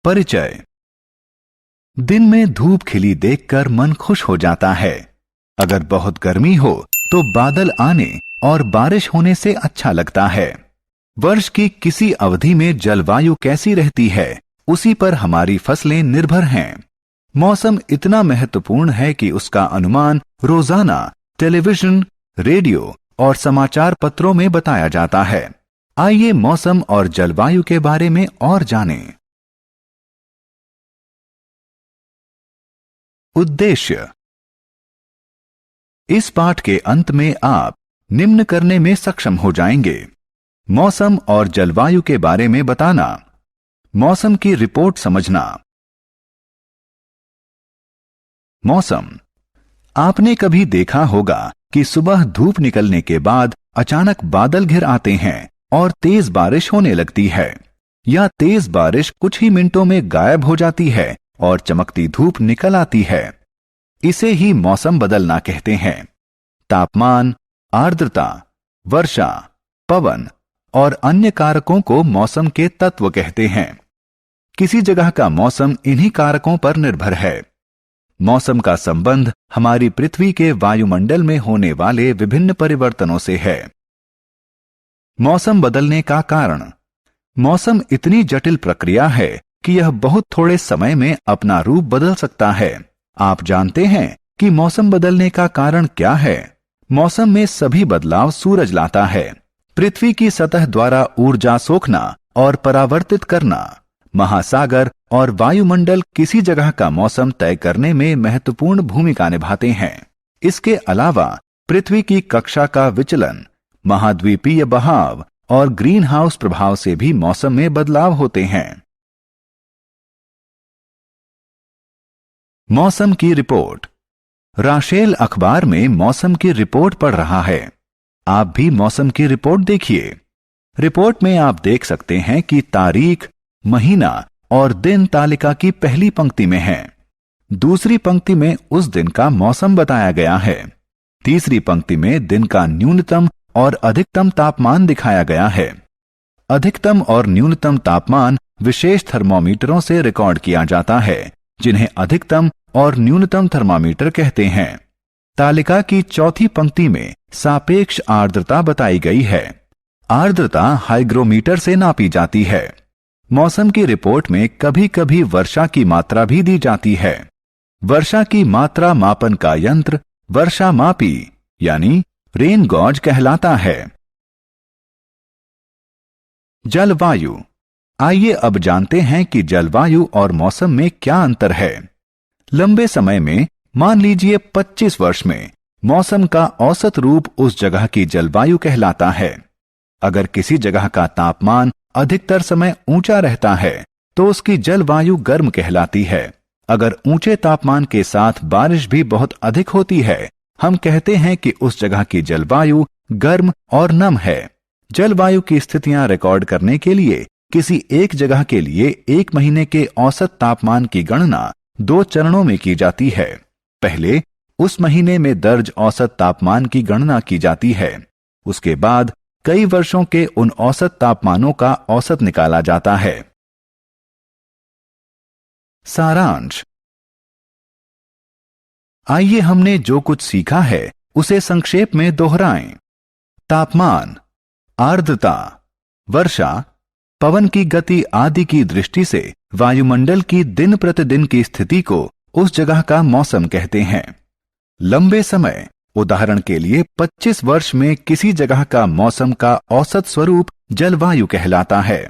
परिचय। दिन में धूप खिली देखकर मन खुश हो जाता है। अगर बहुत गर्मी हो तो बादल आने और बारिश होने से अच्छा लगता है। वर्ष की किसी अवधि में जलवायु कैसी रहती है, उसी पर हमारी फसलें निर्भर हैं। मौसम इतना महत्वपूर्ण है कि उसका अनुमान रोजाना टेलीविजन, रेडियो और समाचार पत्रों में बताया जाता है। आइए मौसम और जलवायु के बारे में और जानें। उद्देश्य। इस पाठ के अंत में आप निम्न करने में सक्षम हो जाएंगे: मौसम और जलवायु के बारे में बताना, मौसम की रिपोर्ट समझना। मौसम। आपने कभी देखा होगा कि सुबह धूप निकलने के बाद अचानक बादल घिर आते हैं और तेज बारिश होने लगती है, या तेज बारिश कुछ ही मिनटों में गायब हो जाती है और चमकती धूप निकल आती है। इसे ही मौसम बदलना कहते हैं। तापमान, आर्द्रता, वर्षा, पवन और अन्य कारकों को मौसम के तत्व कहते हैं। किसी जगह का मौसम इन्हीं कारकों पर निर्भर है। मौसम का संबंध हमारी पृथ्वी के वायुमंडल में होने वाले विभिन्न परिवर्तनों से है। मौसम बदलने का कारण। मौसम इतनी जटिल प्रक्रिया है कि यह बहुत थोड़े समय में अपना रूप बदल सकता है। आप जानते हैं कि मौसम बदलने का कारण क्या है? मौसम में सभी बदलाव सूरज लाता है। पृथ्वी की सतह द्वारा ऊर्जा सोखना और परावर्तित करना। महासागर और वायुमंडल किसी जगह का मौसम तय करने में महत्वपूर्ण भूमिका निभाते हैं। इसके अलावा पृथ्वी की कक्षा का विचलन, महाद्वीपीय बहाव और ग्रीन हाउस प्रभाव से भी मौसम में बदलाव होते हैं। मौसम की रिपोर्ट। राशेल अखबार में मौसम की रिपोर्ट पढ़ रहा है। आप भी मौसम की रिपोर्ट देखिए। रिपोर्ट में आप देख सकते हैं कि तारीख, महीना और दिन तालिका की पहली पंक्ति में है। दूसरी पंक्ति में उस दिन का मौसम बताया गया है। तीसरी पंक्ति में दिन का न्यूनतम और अधिकतम तापमान दिखाया गया है। अधिकतम और न्यूनतम तापमान विशेष थर्मोमीटरों से रिकॉर्ड किया जाता है, जिन्हें अधिकतम और न्यूनतम थर्मामीटर कहते हैं। तालिका की चौथी पंक्ति में सापेक्ष आर्द्रता बताई गई है। आर्द्रता हाइग्रोमीटर से नापी जाती है। मौसम की रिपोर्ट में कभी कभी वर्षा की मात्रा भी दी जाती है। वर्षा की मात्रा मापन का यंत्र वर्षा मापी यानी रेन गॉज कहलाता है। जलवायु। आइए अब जानते हैं कि जलवायु और मौसम में क्या अंतर है। लंबे समय में, मान लीजिए 25 वर्ष में, मौसम का औसत रूप उस जगह की जलवायु कहलाता है। अगर किसी जगह का तापमान अधिकतर समय ऊंचा रहता है तो उसकी जलवायु गर्म कहलाती है। अगर ऊंचे तापमान के साथ बारिश भी बहुत अधिक होती है, हम कहते हैं कि उस जगह की जलवायु गर्म और नम है। जलवायु की स्थितियां रिकॉर्ड करने के लिए किसी एक जगह के लिए एक महीने के औसत तापमान की गणना 2 चरणों में की जाती है। पहले उस महीने में दर्ज औसत तापमान की गणना की जाती है। उसके बाद कई वर्षों के उन औसत तापमानों का औसत निकाला जाता है। सारांश। आइए हमने जो कुछ सीखा है उसे संक्षेप में दोहराएं। तापमान, आर्द्रता, वर्षा, पवन की गति आदि की दृष्टि से वायुमंडल की दिन प्रतिदिन की स्थिति को उस जगह का मौसम कहते हैं। लंबे समय, उदाहरण के लिए 25 वर्ष में किसी जगह का मौसम का औसत स्वरूप जलवायु कहलाता है।